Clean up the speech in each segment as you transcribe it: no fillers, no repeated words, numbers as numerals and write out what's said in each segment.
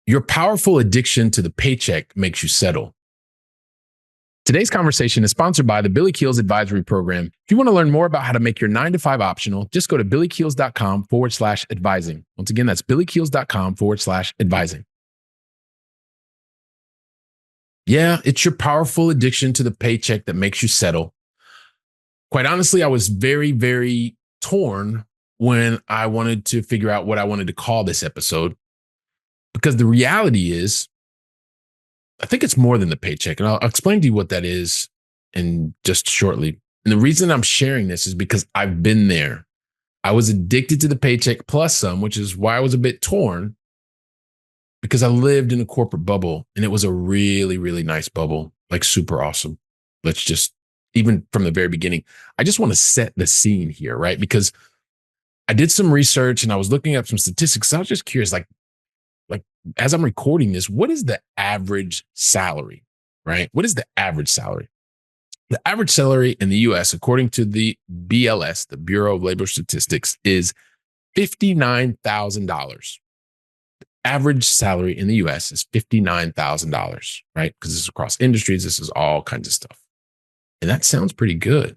Your powerful addiction to the paycheck makes you settle. Today's conversation is sponsored by the Billy Keels Advisory Program. If you want to learn more about how to make your 9 to 5 optional, just go to billykeels.com/advising. Once again, that's billykeels.com/advising. Yeah, it's your powerful addiction to the paycheck that makes you settle. Quite honestly, I was very, very torn when I wanted to figure out what I wanted to call this episode, because the reality is, I think it's more than the paycheck. And I'll explain to you what that is in just shortly. And the reason I'm sharing this is because I've been there. I was addicted to the paycheck plus some, which is why I was a bit torn, because I lived in a corporate bubble and it was a really, really nice bubble, like super awesome. Let's just, even from the very beginning, I just want to set the scene here, right? Because I did some research and I was looking up some statistics. So I was just curious, like as I'm recording this, what is the average salary, right? What is the average salary? The average salary in the US, according to the BLS, the Bureau of Labor Statistics, is $59,000. The average salary in the US is $59,000, right? Because this is across industries. This is all kinds of stuff. And that sounds pretty good.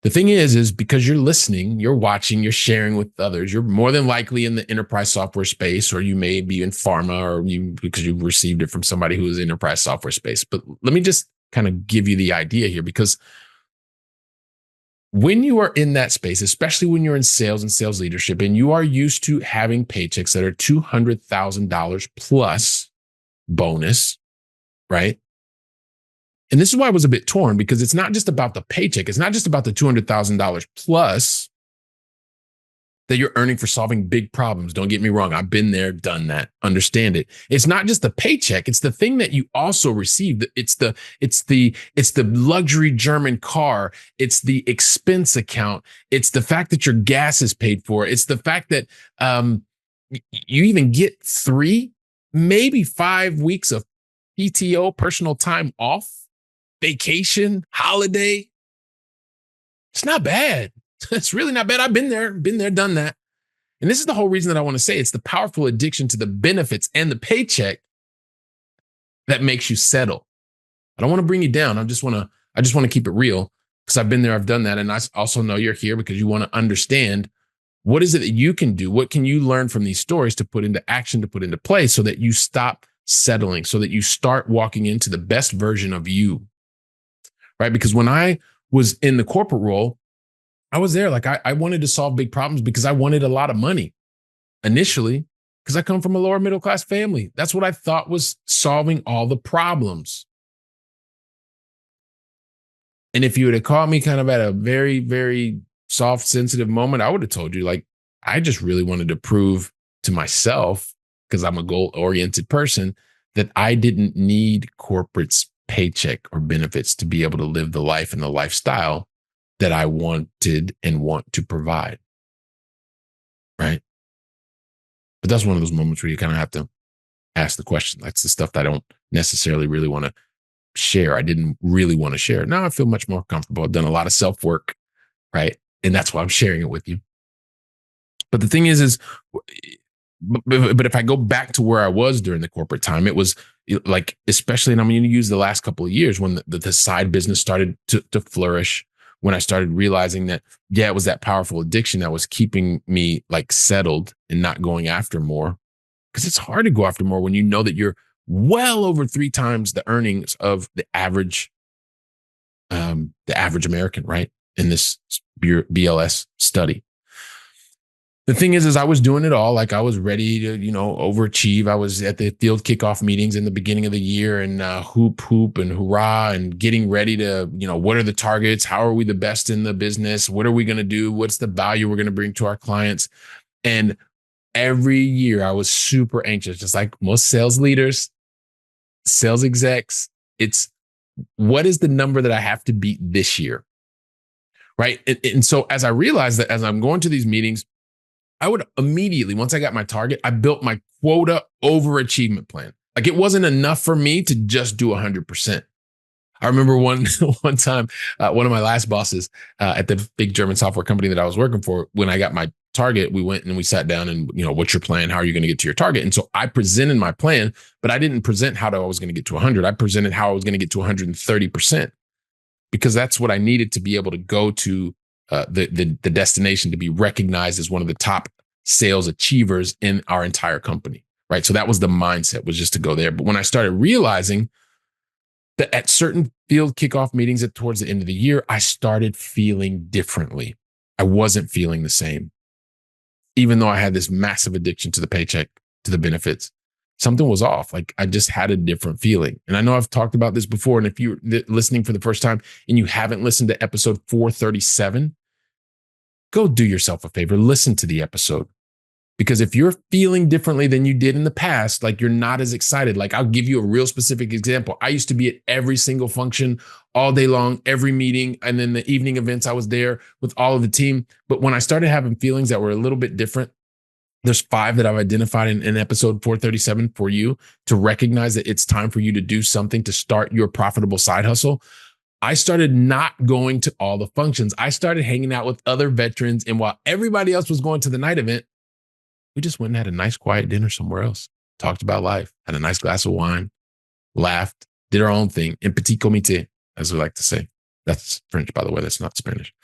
The thing is because you're listening, you're watching, you're sharing with others, you're more than likely in the enterprise software space, or you may be in pharma, or because you've received it from somebody who is in enterprise software space. But let me just kind of give you the idea here, because when you are in that space, especially when you're in sales and sales leadership, and you are used to having paychecks that are $200,000 plus bonus, right? And this is why I was a bit torn, because it's not just about the paycheck. It's not just about the $200,000 plus that you're earning for solving big problems. Don't get me wrong. I've been there, done that, understand it. It's not just the paycheck. It's the thing that you also receive. It's the luxury German car. It's the expense account. It's the fact that your gas is paid for. It's the fact that you even get 3, maybe 5 weeks of PTO, personal time off, vacation, holiday. It's not bad. It's really not bad. I've been there, done that. And this is the whole reason that I want to say it's the powerful addiction to the benefits and the paycheck that makes you settle. I don't want to bring you down. I just want to keep it real, because I've been there, I've done that. And I also know you're here because you want to understand, what is it that you can do? What can you learn from these stories to put into action, to put into play, so that you stop settling, so that you start walking into the best version of you. Right? Because when I was in the corporate role, I was there. Like I wanted to solve big problems because I wanted a lot of money initially, because I come from a lower middle class family. That's what I thought was solving all the problems. And if you would have caught me kind of at a very, very soft, sensitive moment, I would have told you, like, I just really wanted to prove to myself, because I'm a goal-oriented person, that I didn't need corporate's paycheck or benefits to be able to live the life and the lifestyle that I wanted and want to provide. Right? But that's one of those moments where you kind of have to ask the question. That's the stuff that I don't necessarily really want to share. I didn't really want to share. Now I feel much more comfortable. I've done a lot of self-work, right? And that's why I'm sharing it with you. But the thing is but if I go back to where I was during the corporate time, it was like, especially, and I'm going to use the last couple of years when the side business started to flourish, when I started realizing that, yeah, it was that powerful addiction that was keeping me like settled and not going after more. Because it's hard to go after more when you know that you're well over 3 times the earnings of the average American, right? In this BLS study. The thing is I was doing it all. Like I was ready to, overachieve. I was at the field kickoff meetings in the beginning of the year and hoop and hurrah and getting ready to, what are the targets? How are we the best in the business? What are we going to do? What's the value we're going to bring to our clients? And every year I was super anxious, just like most sales leaders, sales execs. It's, what is the number that I have to beat this year? Right. And so as I realized that as I'm going to these meetings, I would immediately, once I got my target, I built my quota overachievement plan. Like it wasn't enough for me to just do 100%. I remember one time, one of my last bosses at the big German software company that I was working for, when I got my target, we went and we sat down and, what's your plan? How are you going to get to your target? And so I presented my plan, but I didn't present how I was going to get to 100. I presented how I was going to get to 130%, because that's what I needed to be able to go to the destination, to be recognized as one of the top sales achievers in our entire company, right? So that was the mindset, was just to go there. But when I started realizing that at certain field kickoff meetings towards the end of the year, I started feeling differently. I wasn't feeling the same. Even though I had this massive addiction to the paycheck, to the benefits, something was off. Like, I just had a different feeling. And I know I've talked about this before. And if you're listening for the first time and you haven't listened to episode 437, go do yourself a favor, listen to the episode. Because if you're feeling differently than you did in the past, like, you're not as excited. Like, I'll give you a real specific example. I used to be at every single function all day long, every meeting. And then the evening events, I was there with all of the team. But when I started having feelings that were a little bit different, there's 5 that I've identified in episode 437 for you to recognize that it's time for you to do something to start your profitable side hustle. I started not going to all the functions. I started hanging out with other veterans. And while everybody else was going to the night event, we just went and had a nice quiet dinner somewhere else, talked about life, had a nice glass of wine, laughed, did our own thing, en petit comité, as we like to say. That's French, by the way. That's not Spanish.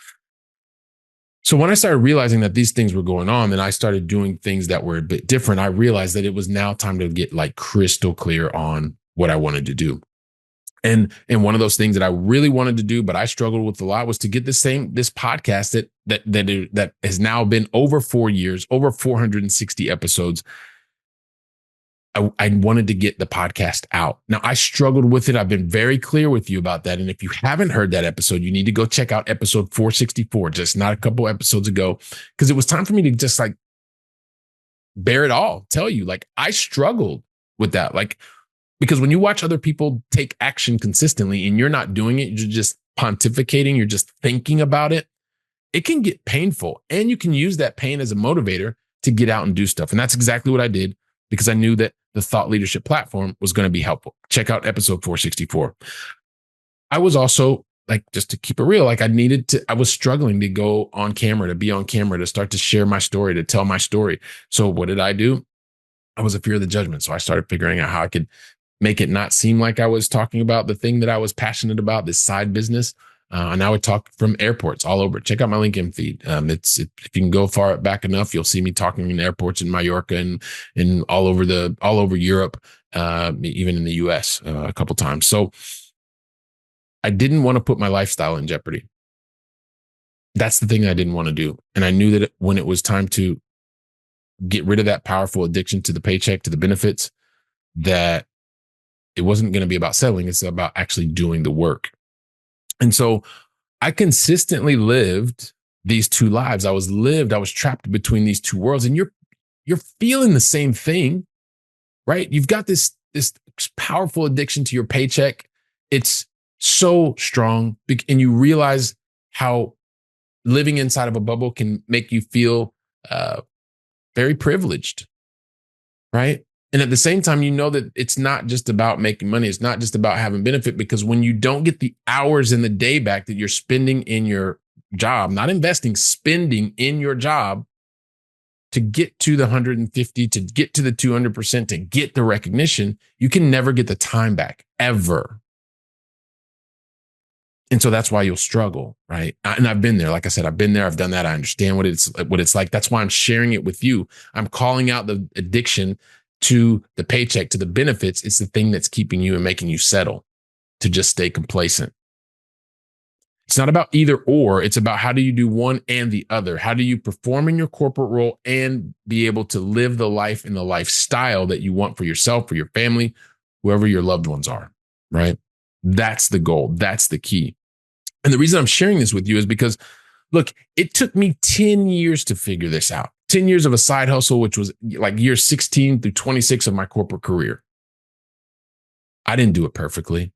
So when I started realizing that these things were going on, and I started doing things that were a bit different, I realized that it was now time to get like crystal clear on what I wanted to do. And one of those things that I really wanted to do, but I struggled with a lot, was to get this podcast that has now been over 4 years, over 460 episodes. I wanted to get the podcast out. Now, I struggled with it. I've been very clear with you about that. And if you haven't heard that episode, you need to go check out episode 464, just not a couple episodes ago, because it was time for me to just like bear it all, tell you, like, I struggled with that. Like, because when you watch other people take action consistently and you're not doing it, you're just pontificating, you're just thinking about it, it can get painful. And you can use that pain as a motivator to get out and do stuff. And that's exactly what I did, because I knew that the Thought Leadership platform was going to be helpful. Check out episode 464. I was also, like, just to keep it real, like, I was struggling to go on camera, to be on camera, to start to share my story, to tell my story. So what did I do? I was a fear of the judgment. So I started figuring out how I could make it not seem like I was talking about the thing that I was passionate about, this side business. And I would talk from airports all over. Check out my LinkedIn feed. If you can go far back enough, you'll see me talking in airports in Mallorca and all over Europe, even in the US a couple times. So I didn't want to put my lifestyle in jeopardy. That's the thing I didn't want to do. And I knew that when it was time to get rid of that powerful addiction to the paycheck, to the benefits, that it wasn't going to be about settling. It's about actually doing the work. And so I consistently lived these two lives. I was trapped between these two worlds. And you're feeling the same thing, right? You've got this powerful addiction to your paycheck. It's so strong. And you realize how living inside of a bubble can make you feel very privileged, right? And at the same time, you know that it's not just about making money. It's not just about having benefit, because when you don't get the hours in the day back that you're spending in your job, not investing, spending in your job to get to the 150, to get to the 200%, to get the recognition, you can never get the time back, ever. And so that's why you'll struggle, right? And I've been there. Like I said, I've been there. I've done that. I understand what it's like. That's why I'm sharing it with you. I'm calling out the addiction to the paycheck, to the benefits. It's the thing that's keeping you and making you settle, to just stay complacent. It's not about either or. It's about, how do you do one and the other? How do you perform in your corporate role and be able to live the life and the lifestyle that you want for yourself, for your family, whoever your loved ones are, right? That's the goal. That's the key. And the reason I'm sharing this with you is because, look, it took me 10 years to figure this out. 10 years of a side hustle, which was like year 16 through 26 of my corporate career. I didn't do it perfectly.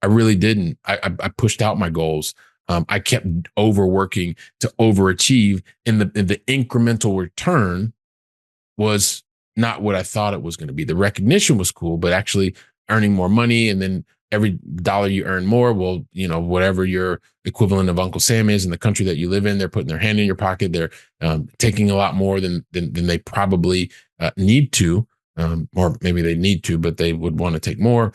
I really didn't. I pushed out my goals. I kept overworking to overachieve, and the incremental return was not what I thought it was going to be. The recognition was cool, but actually earning more money and then every dollar you earn more will, whatever your equivalent of Uncle Sam is in the country that you live in, they're putting their hand in your pocket. They're taking a lot more than they probably need to, or maybe they need to, but they would want to take more.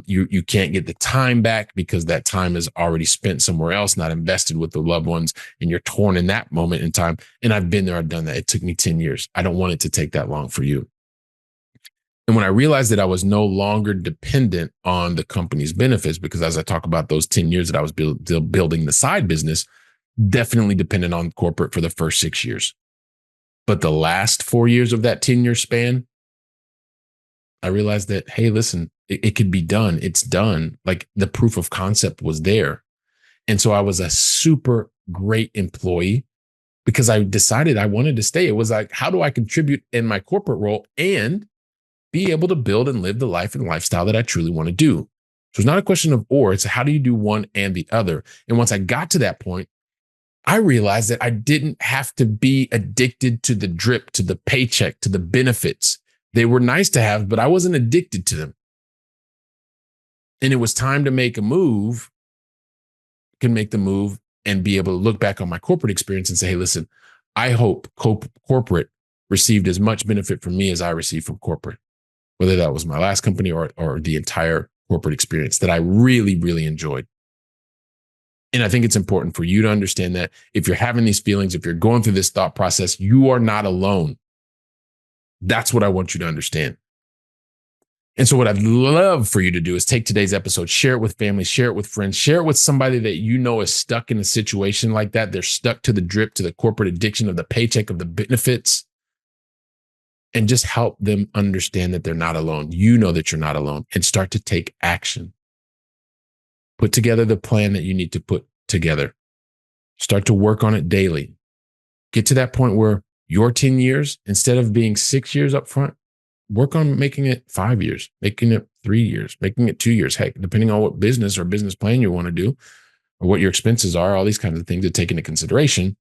You can't get the time back because that time is already spent somewhere else, not invested with the loved ones, and you're torn in that moment in time. And I've been there, I've done that. It took me 10 years. I don't want it to take that long for you. And when I realized that I was no longer dependent on the company's benefits, because as I talk about those 10 years that I was building the side business, definitely dependent on corporate for the first 6 years. But the last 4 years of that 10-year span, I realized that, hey, listen, it could be done. It's done. Like the proof of concept was there. And so I was a super great employee because I decided I wanted to stay. It was like, how do I contribute in my corporate role and be able to build and live the life and lifestyle that I truly want to do? So it's not a question of or, it's how do you do one and the other? And once I got to that point, I realized that I didn't have to be addicted to the drip, to the paycheck, to the benefits. They were nice to have, but I wasn't addicted to them. And it was time to make a move, can make the move and be able to look back on my corporate experience and say, hey, listen, I hope corporate received as much benefit from me as I received from corporate, whether that was my last company or the entire corporate experience that I really, really enjoyed. And I think it's important for you to understand that if you're having these feelings, if you're going through this thought process, you are not alone. That's what I want you to understand. And so what I'd love for you to do is take today's episode, share it with family, share it with friends, share it with somebody that you know is stuck in a situation like that. They're stuck to the drip, to the corporate addiction of the paycheck, of the benefits, and just help them understand that they're not alone. You know that you're not alone, and start to take action. Put together the plan that you need to put together. Start to work on it daily. Get to that point where your 10 years, instead of being 6 years up front, work on making it 5 years, making it 3 years, making it 2 years. Heck, depending on what business or business plan you want to do or what your expenses are, all these kinds of things to take into consideration.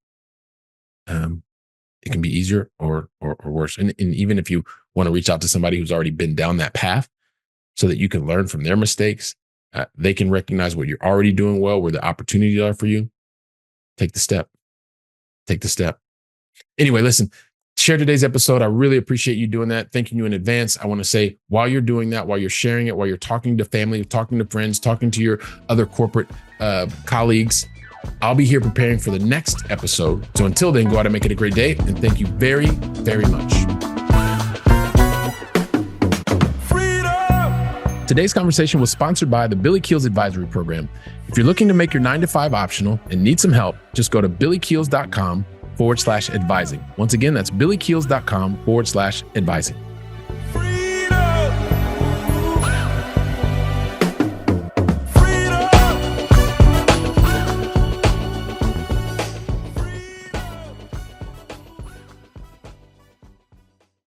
It can be easier or worse. And even if you want to reach out to somebody who's already been down that path so that you can learn from their mistakes, they can recognize what you're already doing well, where the opportunities are for you. Take the step. Take the step. Anyway, listen, share today's episode. I really appreciate you doing that. Thanking you in advance. I want to say, while you're doing that, while you're sharing it, while you're talking to family, talking to friends, talking to your other corporate colleagues, I'll be here preparing for the next episode. So until then, go out and make it a great day. And thank you very, very much. Today's conversation was sponsored by the Billy Keels Advisory Program. If you're looking to make your 9-to-5 optional and need some help, just go to billykeels.com/advising. Once again, that's billykeels.com/advising.